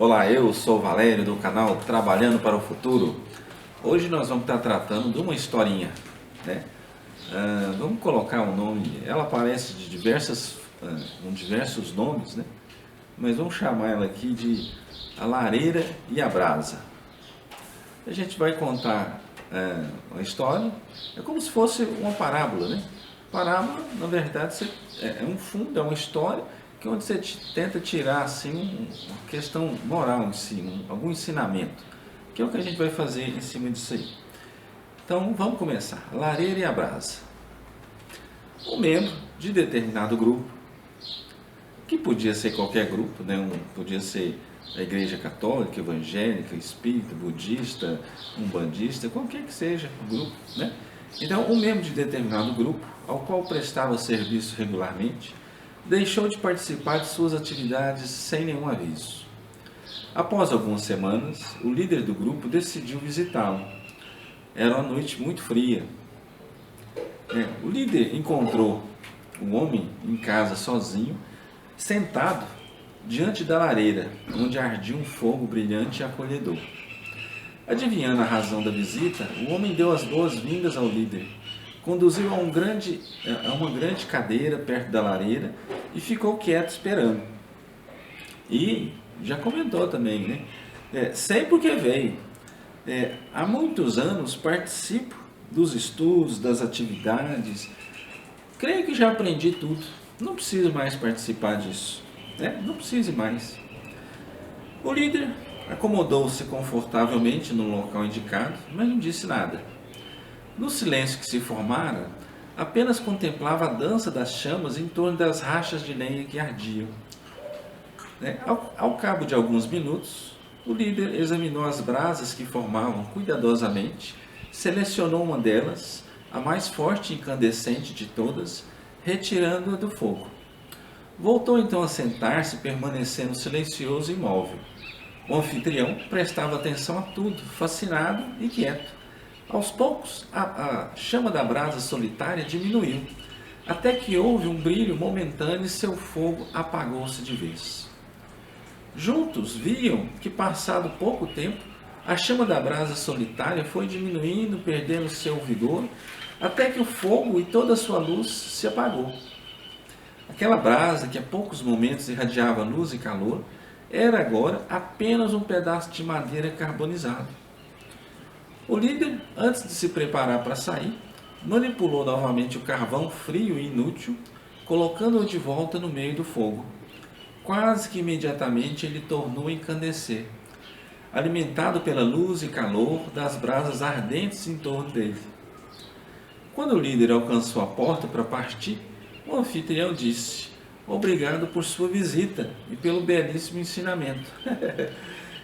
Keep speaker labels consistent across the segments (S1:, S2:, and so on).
S1: Olá, eu sou o Valério do canal Trabalhando para o Futuro. Hoje nós vamos estar tratando de uma historinha, né? Vamos colocar um nome, ela aparece de com diversos nomes, né? Mas vamos chamar ela aqui de A Lareira e a Brasa. A gente vai contar uma história, é como se fosse uma parábola, né? Parábola, na verdade, é um fundo, é uma história que onde você tenta tirar assim uma questão moral em si, algum ensinamento, que é o que a gente vai fazer em cima disso aí. Então vamos começar. A lareira e a brasa. Um membro de determinado grupo, que podia ser qualquer grupo, né? Podia ser a igreja católica, evangélica, espírita, budista, umbandista, qualquer que seja o grupo, né? Então, um membro de determinado grupo, ao qual prestava serviço regularmente, deixou de participar de suas atividades sem nenhum aviso. Após algumas semanas, o líder do grupo decidiu visitá-lo. Era uma noite muito fria. O líder encontrou o homem em casa sozinho, sentado diante da lareira, onde ardia um fogo brilhante e acolhedor. Adivinhando a razão da visita, o homem deu as boas-vindas ao líder, conduziu a uma grande cadeira perto da lareira e ficou quieto esperando. E já comentou também, né? Sei porque veio. Há muitos anos participo dos estudos, das atividades. Creio que já aprendi tudo. Não preciso mais participar disso. Não precise mais. O líder acomodou-se confortavelmente no local indicado, mas não disse nada. No silêncio que se formara, apenas contemplava a dança das chamas em torno das rachas de lenha que ardiam. Ao cabo de alguns minutos, o líder examinou as brasas que formavam cuidadosamente, selecionou uma delas, a mais forte e incandescente de todas, retirando-a do fogo. Voltou então a sentar-se, permanecendo silencioso e imóvel. O anfitrião prestava atenção a tudo, fascinado e quieto. Aos poucos, a chama da brasa solitária diminuiu, até que houve um brilho momentâneo e seu fogo apagou-se de vez. Juntos viam que, passado pouco tempo, a chama da brasa solitária foi diminuindo, perdendo seu vigor, até que o fogo e toda a sua luz se apagou. Aquela brasa que há poucos momentos irradiava luz e calor, era agora apenas um pedaço de madeira carbonizado. O líder, antes de se preparar para sair, manipulou novamente o carvão frio e inútil, colocando-o de volta no meio do fogo. Quase que imediatamente ele tornou a incandescer, alimentado pela luz e calor das brasas ardentes em torno dele. Quando o líder alcançou a porta para partir, o anfitrião disse: "Obrigado por sua visita e pelo belíssimo ensinamento.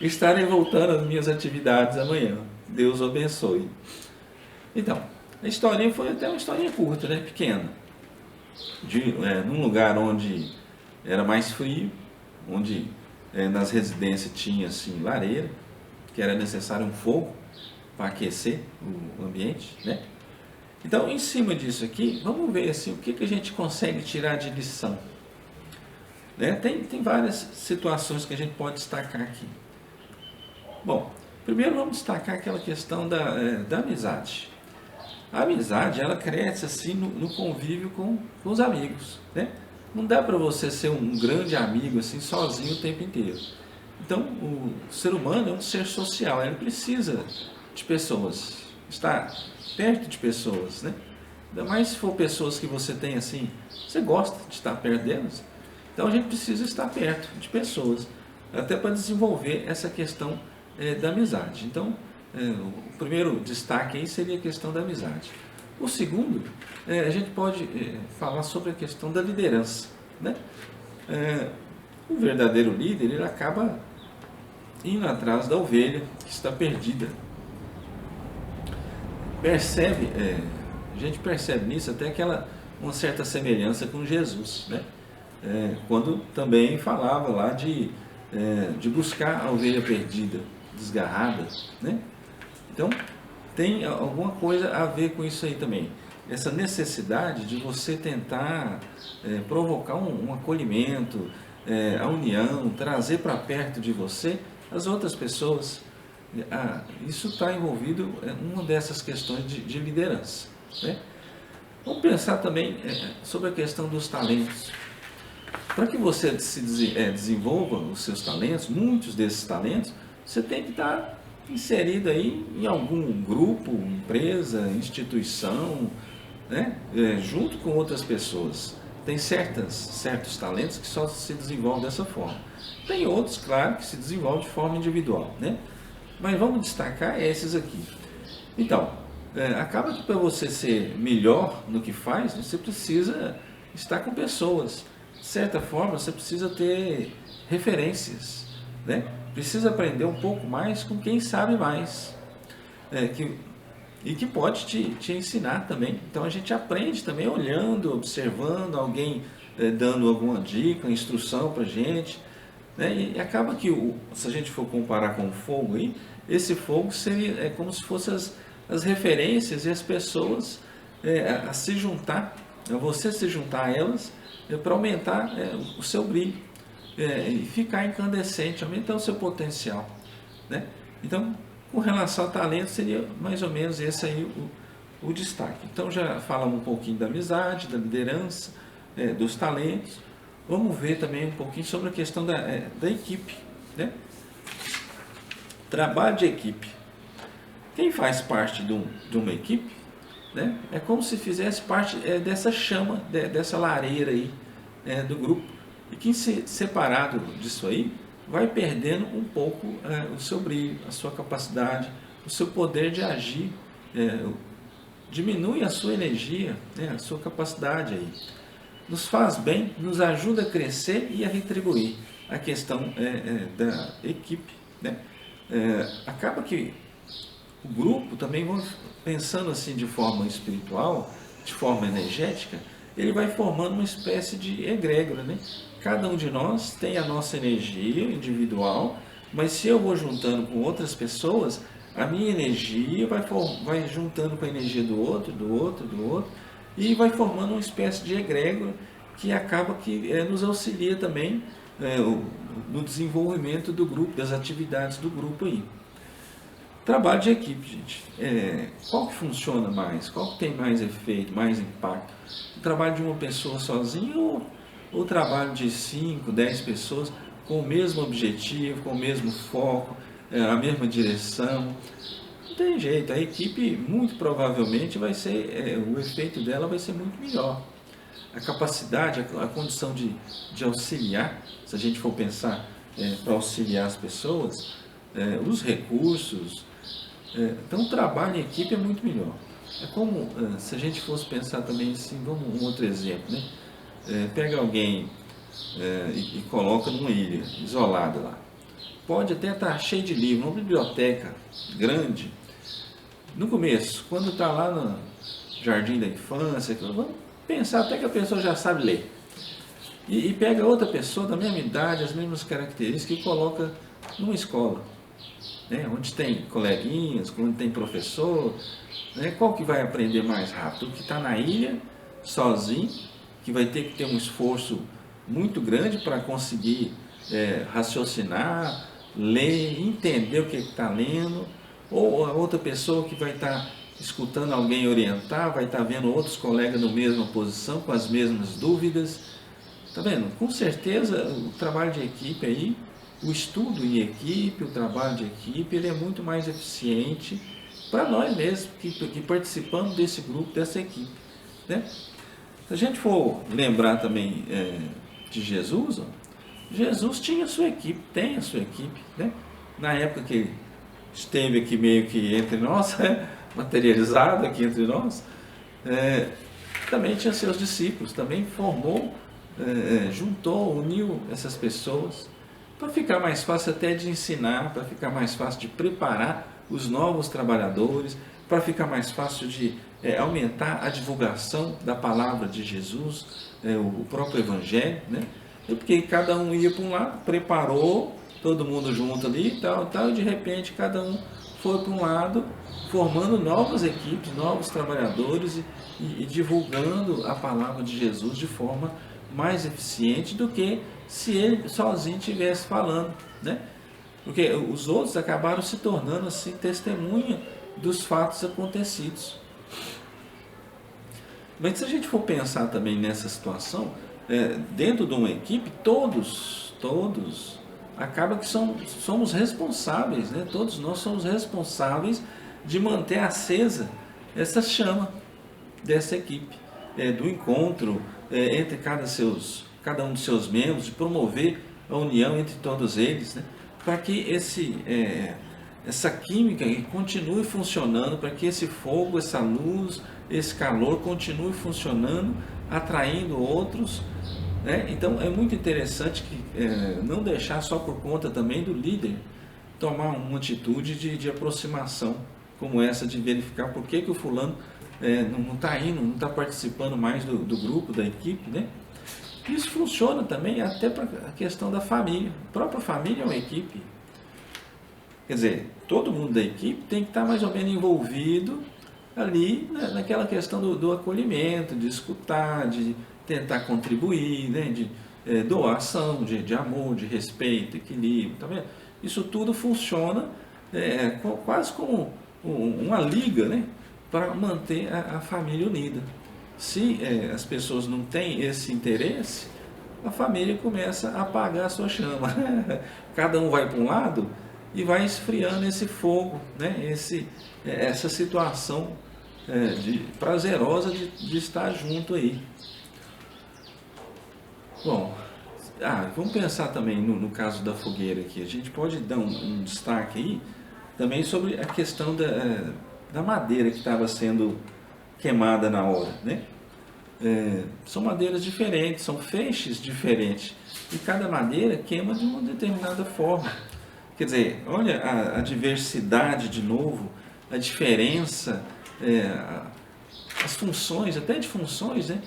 S1: Estarei voltando às minhas atividades amanhã. Deus o abençoe." Então, a historinha foi até uma historinha curta, né? Pequena. Num lugar onde era mais frio, onde nas residências tinha assim lareira, que era necessário um fogo para aquecer o ambiente, né? Então, em cima disso aqui, vamos ver assim, o que a gente consegue tirar de lição. Tem várias situações que a gente pode destacar aqui. Bom, primeiro vamos destacar aquela questão da amizade. A amizade, ela cresce assim no convívio com os amigos, né? Não dá para você ser um grande amigo assim sozinho o tempo inteiro. Então, o ser humano é um ser social, ele precisa de pessoas, estar perto de pessoas, né? Ainda mais se for pessoas que você tem assim, você gosta de estar perto delas. Então a gente precisa estar perto de pessoas, até para desenvolver essa questão da amizade. Então, o primeiro destaque aí seria a questão da amizade. O segundo, a gente pode falar sobre a questão da liderança, né? O verdadeiro líder, ele acaba indo atrás da ovelha que está perdida. A gente percebe nisso até uma certa semelhança com Jesus, né? Quando também falava lá de buscar a ovelha perdida, desgarrada, né? Então, tem alguma coisa a ver com isso aí também. Essa necessidade de você tentar provocar um acolhimento, a união, trazer para perto de você as outras pessoas. Isso está envolvido em uma dessas questões de liderança, né? Vamos pensar também sobre a questão dos talentos. Para que você desenvolva os seus talentos, muitos desses talentos, você tem que estar inserido aí em algum grupo, empresa, instituição, né? Junto com outras pessoas. Tem certos talentos que só se desenvolvem dessa forma. Tem outros, claro, que se desenvolvem de forma individual, né? Mas vamos destacar esses aqui. Então, acaba que para você ser melhor no que faz, você precisa estar com pessoas. De certa forma, você precisa ter referências, né? Precisa aprender um pouco mais com quem sabe mais, e que pode te ensinar também. Então a gente aprende também olhando, observando alguém dando alguma dica, instrução para a gente, né? E acaba que, se a gente for comparar com o fogo aí, esse fogo seria como se fossem as referências e as pessoas a se juntar, você se juntar a elas para aumentar o seu brilho e ficar incandescente, aumentar o seu potencial, né? Então, com relação ao talento, seria mais ou menos esse aí o destaque. Então, já falamos um pouquinho da amizade, da liderança, dos talentos. Vamos ver também um pouquinho sobre a questão da equipe, né? Trabalho de equipe. Quem faz parte de uma equipe, né, é como se fizesse parte dessa chama, dessa lareira aí, do grupo. E quem se separado disso aí, vai perdendo um pouco o seu brilho, a sua capacidade, o seu poder de agir, diminui a sua energia, a sua capacidade aí. Nos faz bem, nos ajuda a crescer e a retribuir. A questão da equipe, né? Acaba que o grupo também, pensando assim de forma espiritual, de forma energética, ele vai formando uma espécie de egrégora, né? Cada um de nós tem a nossa energia individual, mas se eu vou juntando com outras pessoas, a minha energia vai juntando com a energia do outro, e vai formando uma espécie de egrégora que acaba que nos auxilia também no desenvolvimento do grupo, das atividades do grupo aí. Trabalho de equipe, gente. Qual que funciona mais? Qual que tem mais efeito, mais impacto? O trabalho de uma pessoa sozinha ou o trabalho de 5, 10 pessoas com o mesmo objetivo, com o mesmo foco, a mesma direção? Não tem jeito, a equipe muito provavelmente vai ser, o efeito dela vai ser muito melhor. A capacidade, a condição de auxiliar, se a gente for pensar para auxiliar as pessoas, os recursos, então o trabalho em equipe é muito melhor. É como se a gente fosse pensar também assim, vamos um outro exemplo, né? Pega alguém e coloca numa ilha, isolada lá. Pode até estar cheio de livros, uma biblioteca grande. No começo, quando está lá no jardim da infância, vamos pensar até que a pessoa já sabe ler. E pega outra pessoa da mesma idade, as mesmas características e coloca numa escola, né, onde tem coleguinhas, onde tem professor, né, qual que vai aprender mais rápido? O que está na ilha, sozinho, que vai ter que ter um esforço muito grande para conseguir raciocinar, ler, entender o que está lendo, ou a outra pessoa que vai estar escutando alguém orientar, vai estar vendo outros colegas na mesma posição, com as mesmas dúvidas. Está vendo? Com certeza o trabalho de equipe aí, o estudo em equipe, o trabalho de equipe, ele é muito mais eficiente para nós mesmos que participamos desse grupo, dessa equipe, né? Se a gente for lembrar também de Jesus, ó, Jesus tinha a sua equipe, tem a sua equipe, né? Na época que ele esteve aqui meio que entre nós, materializado aqui entre nós, também tinha seus discípulos, também formou, juntou, uniu essas pessoas, para ficar mais fácil até de ensinar, para ficar mais fácil de preparar os novos trabalhadores, para ficar mais fácil de aumentar a divulgação da palavra de Jesus, o próprio Evangelho, né? Porque cada um ia para um lado, preparou, todo mundo junto ali e tal, e de repente cada um foi para um lado, formando novas equipes, novos trabalhadores e divulgando a palavra de Jesus de forma mais eficiente do que se ele sozinho estivesse falando, né? Porque os outros acabaram se tornando assim testemunha dos fatos acontecidos. Mas se a gente for pensar também nessa situação, dentro de uma equipe, todos acaba que somos responsáveis, né? Todos nós somos responsáveis de manter acesa essa chama dessa equipe, do encontro entre cada um dos seus membros, de promover a união entre todos eles, né? Para que essa química continue funcionando, para que esse fogo, essa luz, esse calor continue funcionando, atraindo outros, né? Então é muito interessante que não deixar só por conta também do líder tomar uma atitude de aproximação como essa, de verificar por que o fulano não está indo, não está participando mais do grupo, da equipe, né? Isso funciona também até para a questão da família. A própria família é uma equipe. Quer dizer, todo mundo da equipe tem que estar mais ou menos envolvido ali, né, naquela questão do acolhimento, de escutar, de tentar contribuir, né, de doação, de amor, de respeito, equilíbrio, tá vendo? Isso tudo funciona quase como uma liga, né, para manter a família unida. Se as pessoas não têm esse interesse, a família começa a apagar a sua chama. Cada um vai para um lado e vai esfriando esse fogo, né? Essa situação prazerosa de estar junto aí. Bom, vamos pensar também no caso da fogueira aqui. A gente pode dar um destaque aí também sobre a questão da madeira que estava sendo queimada na hora, né? São madeiras diferentes, são feixes diferentes, e cada madeira queima de uma determinada forma. Quer dizer, olha a diversidade de novo, a diferença, as funções, até de funções, né?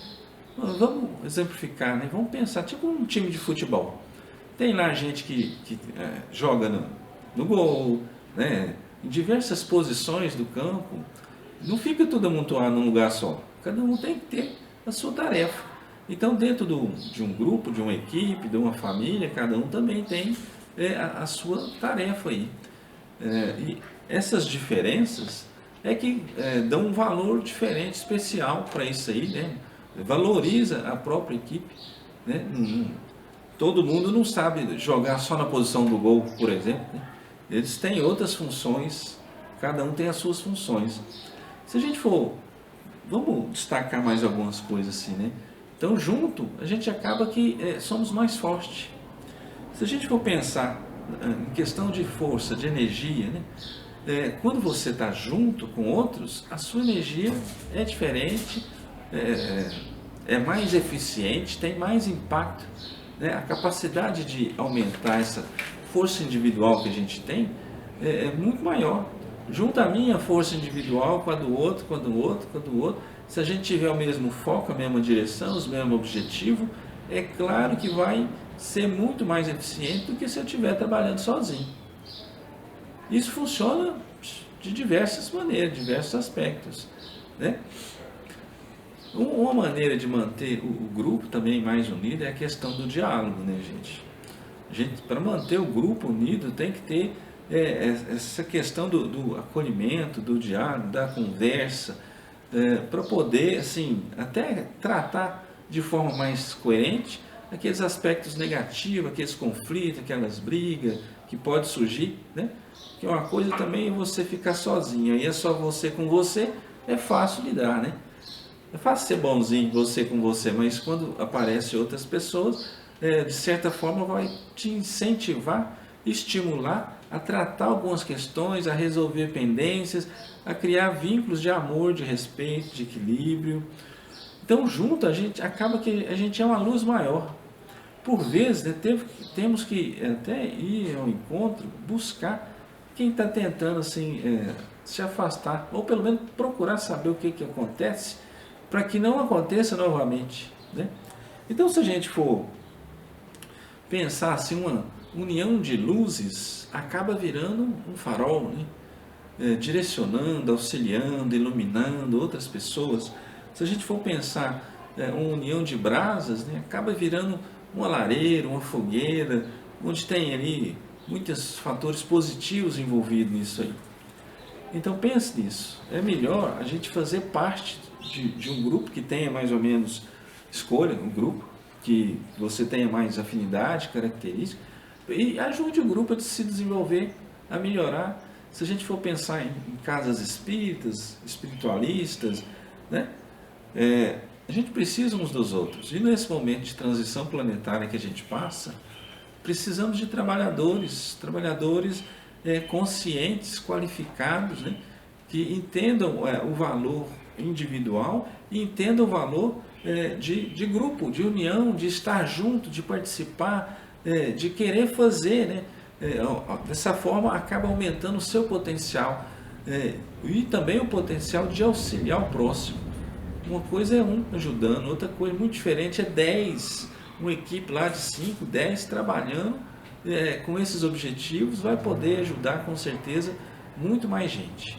S1: Vamos exemplificar, né? Vamos pensar, tipo um time de futebol. Tem lá gente que joga no gol, né? Em diversas posições do campo. Não fica tudo amontoado num lugar só. Cada um tem que ter a sua tarefa. Então, dentro de um grupo, de uma equipe, de uma família, cada um também tem a sua tarefa aí. E essas diferenças que dão um valor diferente, especial para isso aí, né? Valoriza a própria equipe, né? Todo mundo não sabe jogar só na posição do gol, por exemplo, né? Eles têm outras funções, cada um tem as suas funções. Se a gente vamos destacar mais algumas coisas assim, né? Então, junto, a gente acaba que somos mais fortes. Se a gente for pensar em questão de força, de energia, né? Quando você está junto com outros, a sua energia é diferente, é mais eficiente, tem mais impacto, né? A capacidade de aumentar essa força individual que a gente tem é muito maior. Junta a minha força individual com a do outro, com a do outro, com a do outro. Se a gente tiver o mesmo foco, a mesma direção, os mesmos objetivos, é claro que vai ser muito mais eficiente do que se eu estiver trabalhando sozinho. Isso funciona de diversas maneiras, diversos aspectos, né? Uma maneira de manter o grupo também mais unido é a questão do diálogo, né, gente? Para manter o grupo unido tem que ter essa questão do acolhimento, do diálogo, da conversa, para poder, assim, até tratar de forma mais coerente aqueles aspectos negativos, aqueles conflitos, aquelas brigas que pode surgir, né? Que uma coisa também é você ficar sozinho, aí é só você com você, é fácil lidar, né? É fácil ser bonzinho você com você, mas quando aparecem outras pessoas, de certa forma vai te incentivar, estimular a tratar algumas questões, a resolver pendências, a criar vínculos de amor, de respeito, de equilíbrio. Então, junto, a gente acaba que a gente é uma luz maior. Por vezes, né, temos que até ir ao encontro, buscar quem está tentando assim, se afastar, ou pelo menos procurar saber o que acontece, para que não aconteça novamente, né? Então, se a gente for pensar assim, uma união de luzes acaba virando um farol, né? Direcionando, auxiliando, iluminando outras pessoas. Se a gente for pensar uma união de brasas, né, acaba virando uma lareira, uma fogueira, onde tem ali muitos fatores positivos envolvidos nisso aí. Então pense nisso, é melhor a gente fazer parte de um grupo que tenha mais ou menos, escolha um grupo que você tenha mais afinidade, característica, e ajude o grupo a se desenvolver, a melhorar. Se a gente for pensar em casas espíritas, espiritualistas, né? A gente precisa uns dos outros. E nesse momento de transição planetária que a gente passa, precisamos de trabalhadores conscientes, qualificados, né? Que entendam o valor individual e entendam o valor de grupo, de união, de estar junto, de participar, de querer fazer, né? Dessa forma acaba aumentando o seu potencial e também o potencial de auxiliar o próximo. Uma coisa é um ajudando, outra coisa muito diferente é 10, uma equipe lá de 5, 10 trabalhando com esses objetivos, vai poder ajudar com certeza muito mais gente.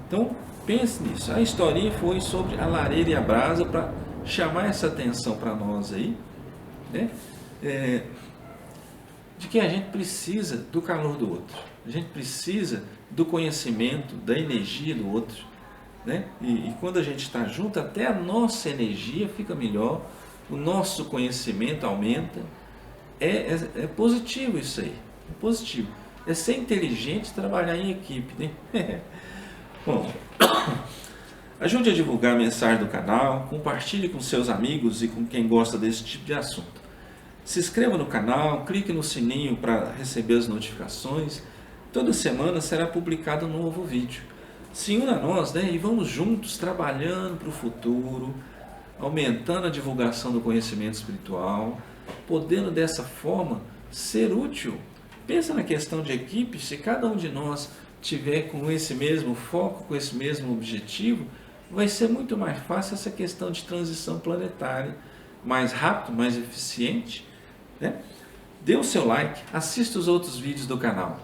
S1: Então pense nisso. A historinha foi sobre a lareira e a brasa para chamar essa atenção para nós aí, né? De que a gente precisa do calor do outro, a gente precisa do conhecimento, da energia do outro, né? E quando a gente está junto, até a nossa energia fica melhor, o nosso conhecimento aumenta. É positivo isso aí, é positivo. É ser inteligente, trabalhar em equipe, né? Bom, ajude a divulgar a mensagem do canal, compartilhe com seus amigos e com quem gosta desse tipo de assunto. Se inscreva no canal, clique no sininho para receber as notificações. Toda semana será publicado um novo vídeo. Se una a nós, né, e vamos juntos trabalhando para o futuro, aumentando a divulgação do conhecimento espiritual, podendo dessa forma ser útil. Pensa na questão de equipe, se cada um de nós tiver com esse mesmo foco, com esse mesmo objetivo, vai ser muito mais fácil essa questão de transição planetária, mais rápido, mais eficiente, né? Dê o seu like, assista os outros vídeos do canal.